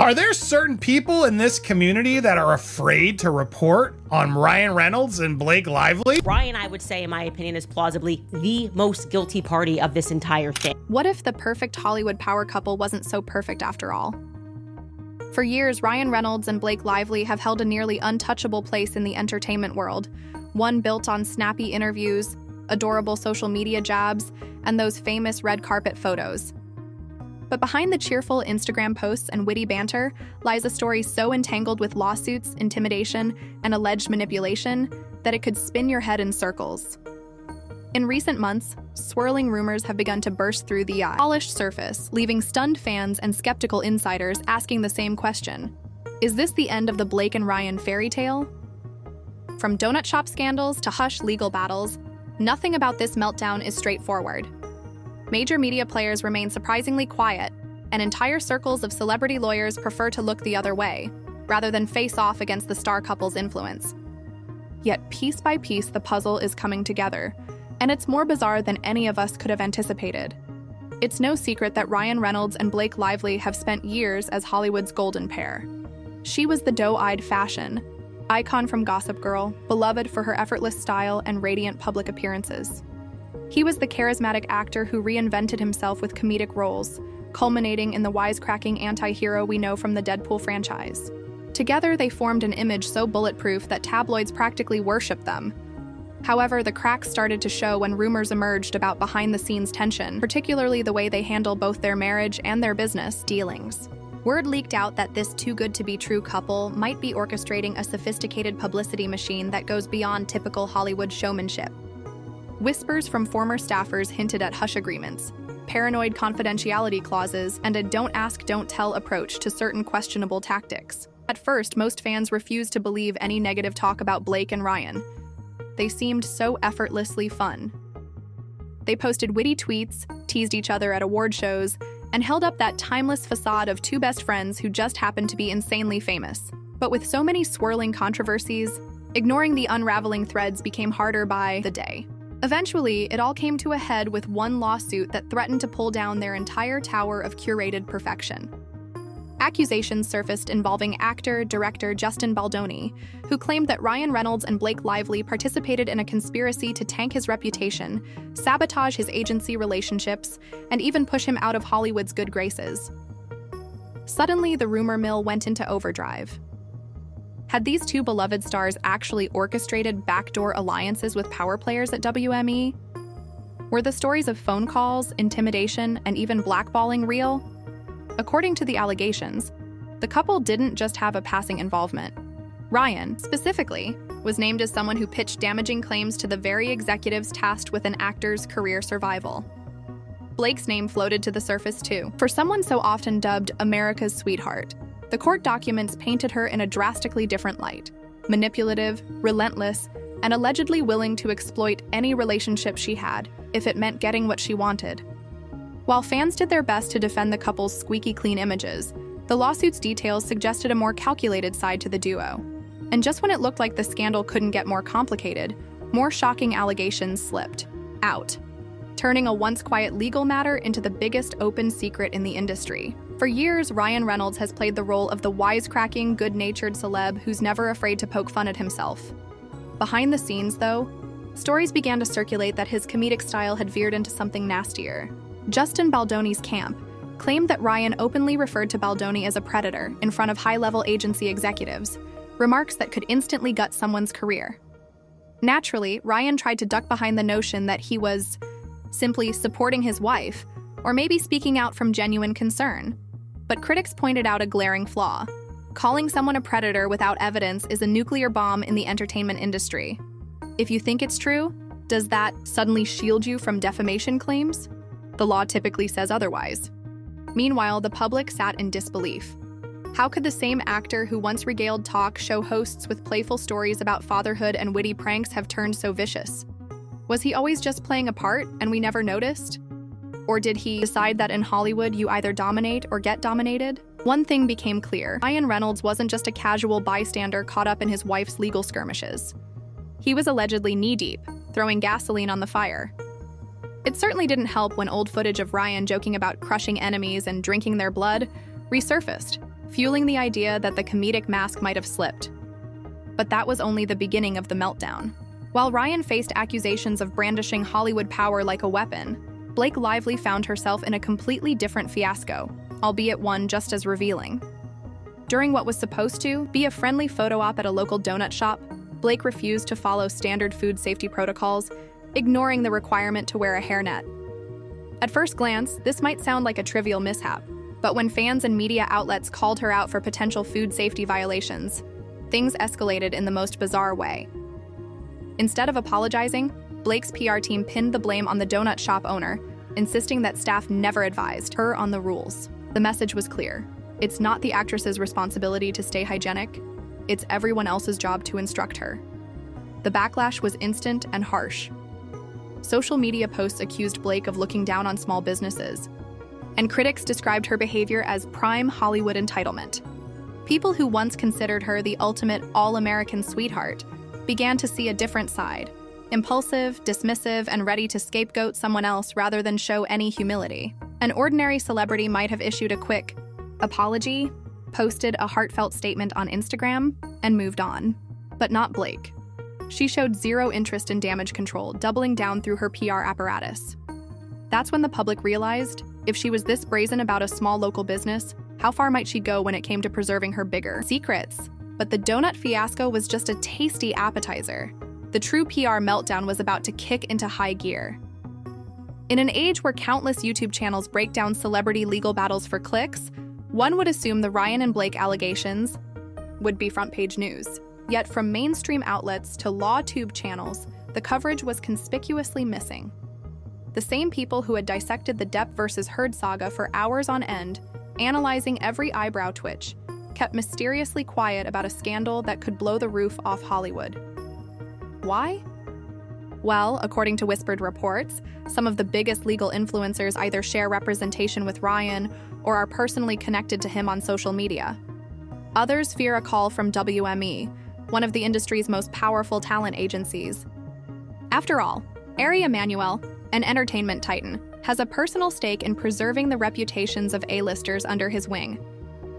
Are there certain people in this community that are afraid to report on Ryan Reynolds and Blake Lively? Ryan, I would say, in my opinion, is plausibly the most guilty party of this entire thing. What if the perfect Hollywood power couple wasn't so perfect after all? For years, Ryan Reynolds and Blake Lively have held a nearly untouchable place in the entertainment world, one built on snappy interviews, adorable social media jabs, and those famous red carpet photos. But behind the cheerful Instagram posts and witty banter lies a story so entangled with lawsuits, intimidation, and alleged manipulation that it could spin your head in circles. In recent months, swirling rumors have begun to burst through the polished surface, leaving stunned fans and skeptical insiders asking the same question. Is this the end of the Blake and Ryan fairy tale? From donut shop scandals to hush legal battles, nothing about this meltdown is straightforward. Major media players remain surprisingly quiet, and entire circles of celebrity lawyers prefer to look the other way, rather than face off against the star couple's influence. Yet piece by piece, the puzzle is coming together, and it's more bizarre than any of us could have anticipated. It's no secret that Ryan Reynolds and Blake Lively have spent years as Hollywood's golden pair. She was the doe-eyed fashion icon from Gossip Girl, beloved for her effortless style and radiant public appearances. He was the charismatic actor who reinvented himself with comedic roles, culminating in the wisecracking anti-hero we know from the Deadpool franchise. Together, they formed an image so bulletproof that tabloids practically worshipped them. However, the cracks started to show when rumors emerged about behind-the-scenes tension, particularly the way they handle both their marriage and their business dealings. Word leaked out that this too-good-to-be-true couple might be orchestrating a sophisticated publicity machine that goes beyond typical Hollywood showmanship. Whispers from former staffers hinted at hush agreements, paranoid confidentiality clauses, and a don't ask, don't tell approach to certain questionable tactics. At first, most fans refused to believe any negative talk about Blake and Ryan. They seemed so effortlessly fun. They posted witty tweets, teased each other at award shows, and held up that timeless facade of two best friends who just happened to be insanely famous. But with so many swirling controversies, ignoring the unraveling threads became harder by the day. Eventually, it all came to a head with one lawsuit that threatened to pull down their entire tower of curated perfection. Accusations surfaced involving actor-director Justin Baldoni, who claimed that Ryan Reynolds and Blake Lively participated in a conspiracy to tank his reputation, sabotage his agency relationships, and even push him out of Hollywood's good graces. Suddenly, the rumor mill went into overdrive. Had these two beloved stars actually orchestrated backdoor alliances with power players at WME? Were the stories of phone calls, intimidation, and even blackballing real? According to the allegations, the couple didn't just have a passing involvement. Ryan, specifically, was named as someone who pitched damaging claims to the very executives tasked with an actor's career survival. Blake's name floated to the surface too. For someone so often dubbed America's sweetheart, the court documents painted her in a drastically different light: manipulative, relentless, and allegedly willing to exploit any relationship she had if it meant getting what she wanted. While fans did their best to defend the couple's squeaky clean images, the lawsuit's details suggested a more calculated side to the duo. And just when it looked like the scandal couldn't get more complicated, more shocking allegations slipped out, turning a once quiet legal matter into the biggest open secret in the industry. For years, Ryan Reynolds has played the role of the wisecracking, good-natured celeb who's never afraid to poke fun at himself. Behind the scenes, though, stories began to circulate that his comedic style had veered into something nastier. Justin Baldoni's camp claimed that Ryan openly referred to Baldoni as a predator in front of high-level agency executives, remarks that could instantly gut someone's career. Naturally, Ryan tried to duck behind the notion that he was simply supporting his wife, or maybe speaking out from genuine concern. But critics pointed out a glaring flaw. Calling someone a predator without evidence is a nuclear bomb in the entertainment industry. If you think it's true, does that suddenly shield you from defamation claims? The law typically says otherwise. Meanwhile, the public sat in disbelief. How could the same actor who once regaled talk show hosts with playful stories about fatherhood and witty pranks have turned so vicious? Was he always just playing a part and we never noticed? Or did he decide that in Hollywood you either dominate or get dominated? One thing became clear: Ryan Reynolds wasn't just a casual bystander caught up in his wife's legal skirmishes. He was allegedly knee-deep, throwing gasoline on the fire. It certainly didn't help when old footage of Ryan joking about crushing enemies and drinking their blood resurfaced, fueling the idea that the comedic mask might have slipped. But that was only the beginning of the meltdown. While Ryan faced accusations of brandishing Hollywood power like a weapon, Blake Lively found herself in a completely different fiasco, albeit one just as revealing. During what was supposed to be a friendly photo op at a local donut shop, Blake refused to follow standard food safety protocols, ignoring the requirement to wear a hairnet. At first glance, this might sound like a trivial mishap, but when fans and media outlets called her out for potential food safety violations, things escalated in the most bizarre way. Instead of apologizing, Blake's PR team pinned the blame on the donut shop owner, insisting that staff never advised her on the rules. The message was clear. It's not the actress's responsibility to stay hygienic. It's everyone else's job to instruct her. The backlash was instant and harsh. Social media posts accused Blake of looking down on small businesses, and critics described her behavior as prime Hollywood entitlement. People who once considered her the ultimate all-American sweetheart began to see a different side, impulsive, dismissive, and ready to scapegoat someone else rather than show any humility. An ordinary celebrity might have issued a quick apology, posted a heartfelt statement on Instagram, and moved on. But not Blake. She showed zero interest in damage control, doubling down through her PR apparatus. That's when the public realized, if she was this brazen about a small local business, how far might she go when it came to preserving her bigger secrets? But the donut fiasco was just a tasty appetizer. The true PR meltdown was about to kick into high gear. In an age where countless YouTube channels break down celebrity legal battles for clicks, one would assume the Ryan and Blake allegations would be front-page news. Yet from mainstream outlets to LawTube channels, the coverage was conspicuously missing. The same people who had dissected the Depp versus Heard saga for hours on end, analyzing every eyebrow twitch, kept mysteriously quiet about a scandal that could blow the roof off Hollywood. Why? Well, according to whispered reports, some of the biggest legal influencers either share representation with Ryan or are personally connected to him on social media. Others fear a call from WME, one of the industry's most powerful talent agencies. After all, Ari Emanuel, an entertainment titan, has a personal stake in preserving the reputations of A-listers under his wing.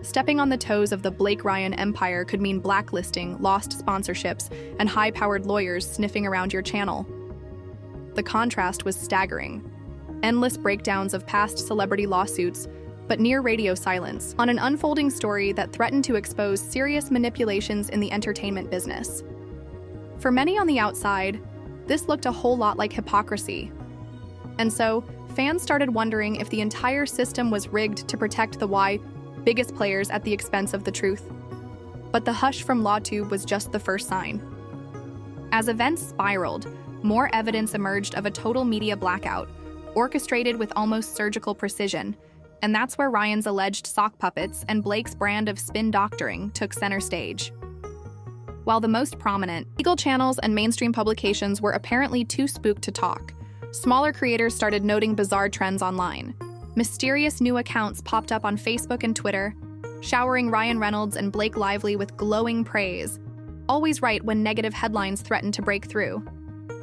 Stepping on the toes of the Blake-Ryan empire could mean blacklisting, lost sponsorships, and high-powered lawyers sniffing around your channel. The contrast was staggering. Endless breakdowns of past celebrity lawsuits, but near radio silence on an unfolding story that threatened to expose serious manipulations in the entertainment business. For many on the outside, this looked a whole lot like hypocrisy. And so, fans started wondering if the entire system was rigged to protect the biggest players at the expense of the truth. But the hush from LawTube was just the first sign. As events spiraled, more evidence emerged of a total media blackout, orchestrated with almost surgical precision, and that's where Ryan's alleged sock puppets and Blake's brand of spin doctoring took center stage. While the most prominent, legal channels and mainstream publications were apparently too spooked to talk, smaller creators started noting bizarre trends online. Mysterious new accounts popped up on Facebook and Twitter, showering Ryan Reynolds and Blake Lively with glowing praise, always right when negative headlines threatened to break through.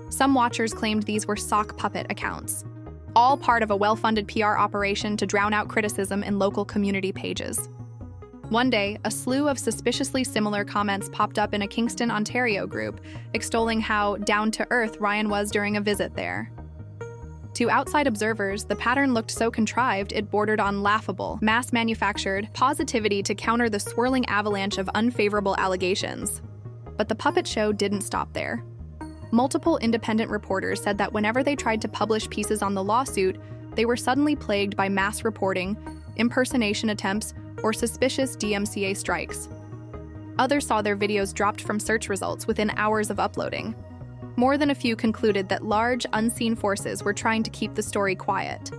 Some watchers claimed these were sock puppet accounts, all part of a well-funded PR operation to drown out criticism in local community pages. One day, a slew of suspiciously similar comments popped up in a Kingston, Ontario group, extolling how down-to-earth Ryan was during a visit there. To outside observers, the pattern looked so contrived it bordered on laughable, mass-manufactured positivity to counter the swirling avalanche of unfavorable allegations. But the puppet show didn't stop there. Multiple independent reporters said that whenever they tried to publish pieces on the lawsuit, they were suddenly plagued by mass reporting, impersonation attempts, or suspicious DMCA strikes. Others saw their videos dropped from search results within hours of uploading. More than a few concluded that large, unseen forces were trying to keep the story quiet.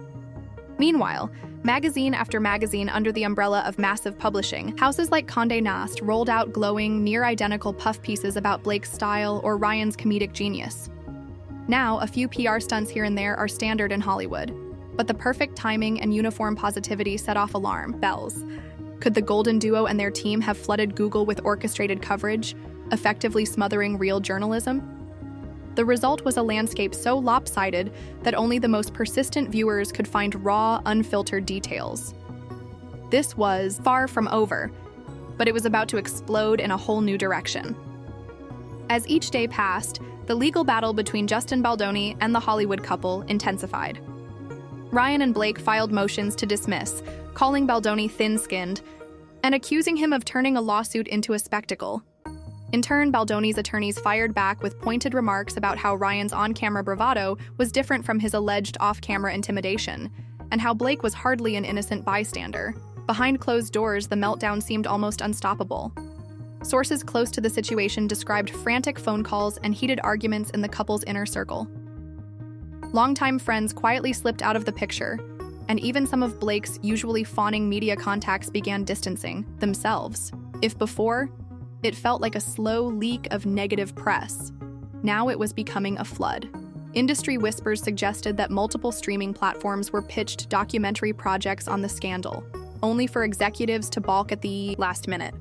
Meanwhile, magazine after magazine under the umbrella of massive publishing, houses like Condé Nast rolled out glowing, near-identical puff pieces about Blake's style or Ryan's comedic genius. Now, a few PR stunts here and there are standard in Hollywood, but the perfect timing and uniform positivity set off alarm bells. Could the Golden Duo and their team have flooded Google with orchestrated coverage, effectively smothering real journalism? The result was a landscape so lopsided that only the most persistent viewers could find raw, unfiltered details. This was far from over, but it was about to explode in a whole new direction. As each day passed, the legal battle between Justin Baldoni and the Hollywood couple intensified. Ryan and Blake filed motions to dismiss, calling Baldoni thin-skinned and accusing him of turning a lawsuit into a spectacle. In turn, Baldoni's attorneys fired back with pointed remarks about how Ryan's on-camera bravado was different from his alleged off-camera intimidation, and how Blake was hardly an innocent bystander. Behind closed doors, the meltdown seemed almost unstoppable. Sources close to the situation described frantic phone calls and heated arguments in the couple's inner circle. Longtime friends quietly slipped out of the picture, and even some of Blake's usually fawning media contacts began distancing themselves. If before, it felt like a slow leak of negative press, now it was becoming a flood. Industry whispers suggested that multiple streaming platforms were pitched documentary projects on the scandal, only for executives to balk at the last minute.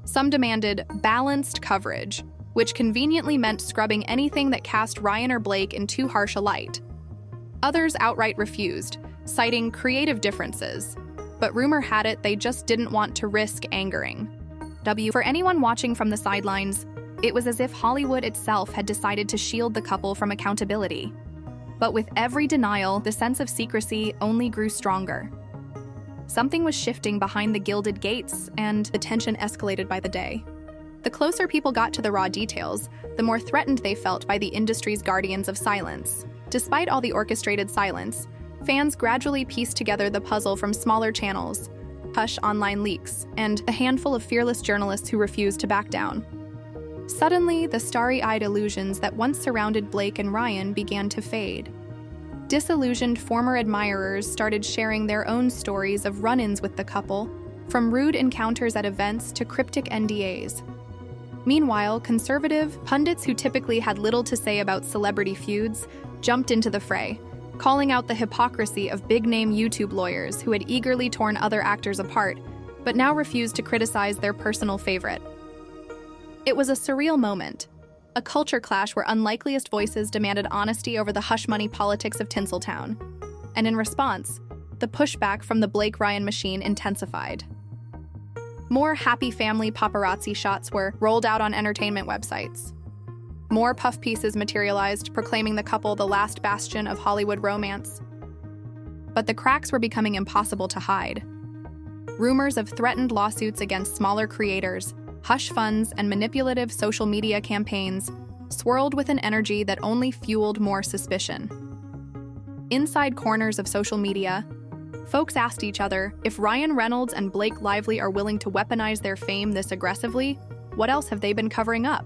Some demanded balanced coverage, which conveniently meant scrubbing anything that cast Ryan or Blake in too harsh a light. Others outright refused, citing creative differences, but rumor had it they just didn't want to risk angering. For anyone watching from the sidelines, it was as if Hollywood itself had decided to shield the couple from accountability. But with every denial, the sense of secrecy only grew stronger. Something was shifting behind the gilded gates, and the tension escalated by the day. The closer people got to the raw details, the more threatened they felt by the industry's guardians of silence. Despite all the orchestrated silence, fans gradually pieced together the puzzle from smaller channels, hush online leaks, and a handful of fearless journalists who refused to back down. Suddenly, the starry-eyed illusions that once surrounded Blake and Ryan began to fade. Disillusioned former admirers started sharing their own stories of run-ins with the couple, from rude encounters at events to cryptic NDAs. Meanwhile, conservative pundits who typically had little to say about celebrity feuds jumped into the fray, calling out the hypocrisy of big-name YouTube lawyers who had eagerly torn other actors apart, but now refused to criticize their personal favorite. It was a surreal moment, a culture clash where unlikeliest voices demanded honesty over the hush-money politics of Tinseltown. And in response, the pushback from the Blake-Ryan machine intensified. More happy family paparazzi shots were rolled out on entertainment websites. More puff pieces materialized, proclaiming the couple the last bastion of Hollywood romance. But the cracks were becoming impossible to hide. Rumors of threatened lawsuits against smaller creators, hush funds, and manipulative social media campaigns swirled with an energy that only fueled more suspicion. Inside corners of social media, folks asked each other, if Ryan Reynolds and Blake Lively are willing to weaponize their fame this aggressively, what else have they been covering up?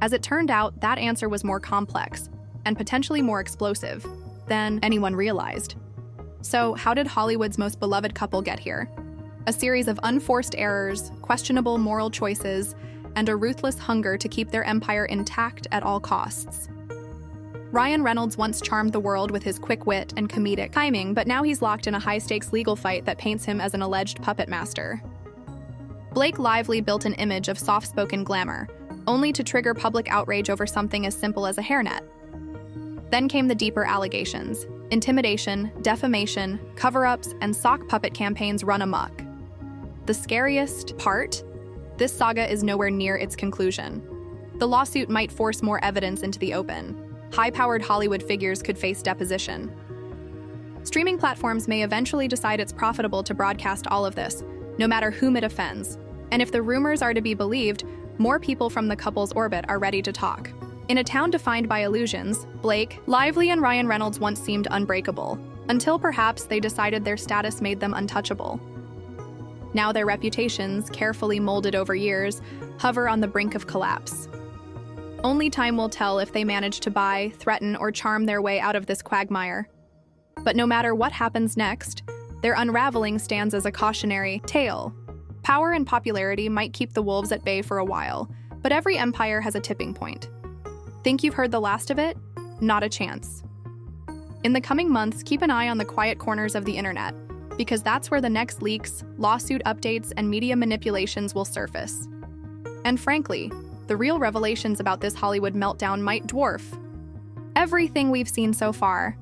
As it turned out, that answer was more complex and potentially more explosive than anyone realized. So, how did Hollywood's most beloved couple get here? A series of unforced errors, questionable moral choices, and a ruthless hunger to keep their empire intact at all costs. Ryan Reynolds once charmed the world with his quick wit and comedic timing, but now he's locked in a high-stakes legal fight that paints him as an alleged puppet master. Blake Lively built an image of soft-spoken glamour, only to trigger public outrage over something as simple as a hairnet. Then came the deeper allegations: intimidation, defamation, cover-ups, and sock puppet campaigns run amok. The scariest part? This saga is nowhere near its conclusion. The lawsuit might force more evidence into the open. High-powered Hollywood figures could face deposition. Streaming platforms may eventually decide it's profitable to broadcast all of this, no matter whom it offends. And if the rumors are to be believed, more people from the couple's orbit are ready to talk. In a town defined by illusions, Blake, Lively, and Ryan Reynolds once seemed unbreakable, until perhaps they decided their status made them untouchable. Now their reputations, carefully molded over years, hover on the brink of collapse. Only time will tell if they manage to buy, threaten, or charm their way out of this quagmire. But no matter what happens next, their unraveling stands as a cautionary tale. Power and popularity might keep the wolves at bay for a while, but every empire has a tipping point. Think you've heard the last of it? Not a chance. In the coming months, keep an eye on the quiet corners of the internet, because that's where the next leaks, lawsuit updates, and media manipulations will surface. And frankly, the real revelations about this Hollywood meltdown might dwarf everything we've seen so far.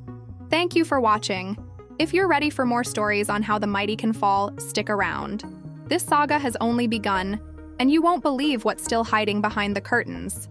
Thank you for watching. If you're ready for more stories on how the mighty can fall, stick around. This saga has only begun, and you won't believe what's still hiding behind the curtains.